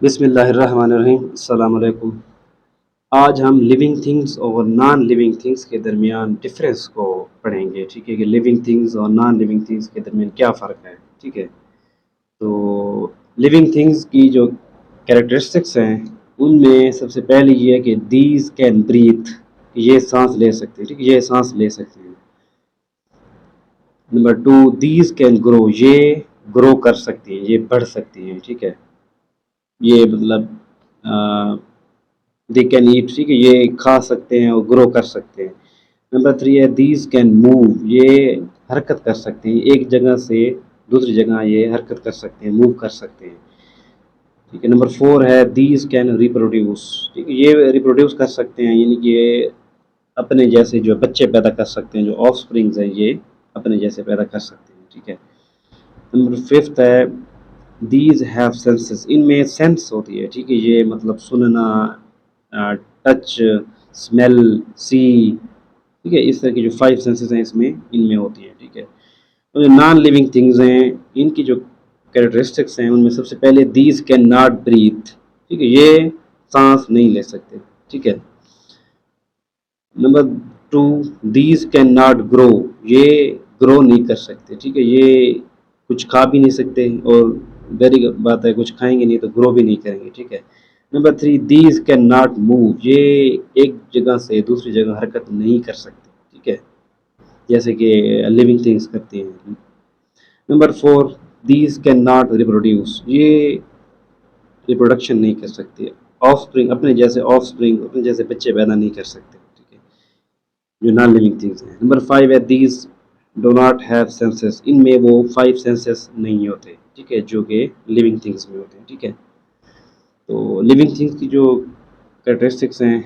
بسم اللہ الرحمن الرحیم، السلام علیکم۔ آج ہم لیونگ تھنگس اور نان لیونگ تھنگس کے درمیان ڈفرینس کو پڑھیں گے، ٹھیک ہے، کہ لیونگ تھنگس اور نان لیونگ تھنگس کے درمیان کیا فرق ہے، ٹھیک ہے۔ تو لیونگ تھنگس کی جو کیریکٹرسٹکس ہیں ان میں سب سے پہلی یہ ہے کہ دیز کین بریتھ، یہ سانس لے سکتے ہیں، ٹھیک ہے، یہ سانس لے سکتے ہیں۔ نمبر 2، دیز کین گرو، یہ گرو کر سکتی ہیں، یہ بڑھ سکتی ہیں، ٹھیک ہے، یہ مطلب دے کین ایٹ، ٹھیک ہے، یہ کھا سکتے ہیں اور گرو کر سکتے ہیں۔ نمبر 3 ہے دیز کین موو، یہ حرکت کر سکتے ہیں، ایک جگہ سے دوسری جگہ یہ حرکت کر سکتے ہیں، موو کر سکتے ہیں، ٹھیک ہے۔ نمبر 4 ہے دیز کین ریپروڈیوس، ٹھیک ہے، یہ ریپروڈیوس کر سکتے ہیں، یعنی کہ اپنے جیسے جو بچے پیدا کر سکتے ہیں، جو آف سپرنگز ہیں یہ اپنے جیسے پیدا کر سکتے ہیں، ٹھیک ہے۔ نمبر 5 ہے دیز ہیو سینسز، ان میں سینس ہوتی ہے، ٹھیک ہے، یہ مطلب سننا، ٹچ، اسمیل، سی، ٹھیک ہے، اس طرح کی جو 5 سینسز ہیں اس میں ان میں ہوتی ہیں، ٹھیک ہے۔ جو نان لیونگ تھنگز ہیں ان کی جو کیریکٹرسٹکس ہیں ان میں سب سے پہلے دیز کین ناٹ بریتھ، ٹھیک ہے، یہ سانس نہیں لے سکتے، ٹھیک ہے۔ Number 2 these can not grow, یہ گرو نہیں کر سکتے، ٹھیک ہے، یہ کچھ کھا بھی نہیں سکتے اور ظاہری بات ہے کچھ کھائیں گے نہیں تو گرو بھی نہیں کریں گے، ٹھیک ہے۔ Number 3 these can not move, یہ ایک جگہ سے دوسری جگہ حرکت نہیں کر سکتے، ٹھیک ہے، جیسے کہ لیونگ تھنگس کرتے ہیں۔ Number 4 these can not reproduce, یہ ریپروڈکشن نہیں کر سکتے، آف سپرنگ اپنے جیسے آف سپرنگ اپنے جیسے بچے پیدا نہیں کر سکتے، ٹھیک ہے، جو نان لیونگ تھنگس ہیں۔ نمبر 5 ہے these do not have senses, ان میں وہ 5 سینسز نہیں ہوتے، ٹھیک ہے، جو کہ لیونگ تھنگس میں ہوتے ہیں، ٹھیک ہے۔ تو لیونگ تھنگس کی جو کریکٹرسٹکس ہیں،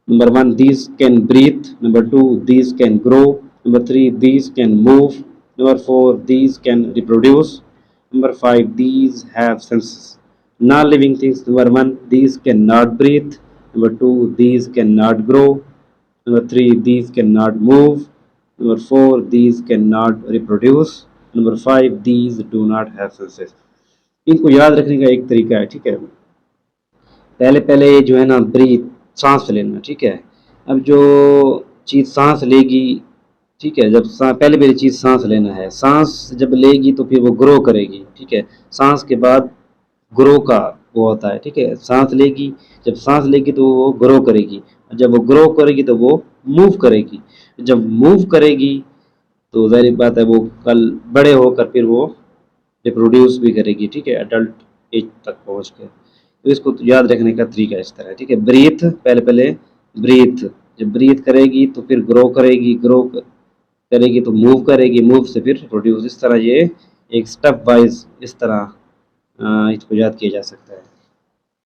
number 1 these can breathe, number 2 these can grow, number 3 these can move, number 4 these can reproduce, number 5 these have senses. Non living things, number 1 these can not breathe, number 2 these can not grow, number 3 these can not move, number 4 these can not reproduce, number 5 these do not have senses. ان کو یاد رکھنے کا ایک طریقہ ہے، ٹھیک ہے، پہلے جو ہے نا بریتھ، سانس لینا، ٹھیک ہے۔ اب جو چیز سانس لے گی، ٹھیک ہے، جب پہلے چیز سانس لینا ہے، سانس جب لے گی تو پھر وہ گرو کرے گی، ٹھیک ہے، سانس کے بعد گرو کا وہ ہوتا ہے، ٹھیک ہے، سانس لے گی، جب سانس لے گی تو وہ گرو کرے گی، جب وہ گرو کرے گی تو وہ موو کرے گی، جب موو کرے گی تو ظاہر بات ہے وہ کل بڑے ہو کر پھر وہ ریپروڈیوس بھی کرے گی، ٹھیک ہے، ایڈلٹ ایج تک پہنچ کے۔ تو اس کو یاد رکھنے کا طریقہ اس طرح ہے، ٹھیک ہے، بریتھ، پہلے بریتھ، جب بریتھ کرے گی تو پھر گرو کرے گی، گرو کرے گی تو موو کرے گی، موو سے پھر ریپروڈیوس، اس طرح یہ ایک سٹیپ وائز اس طرح اس کو یاد کیا جا سکتا ہے۔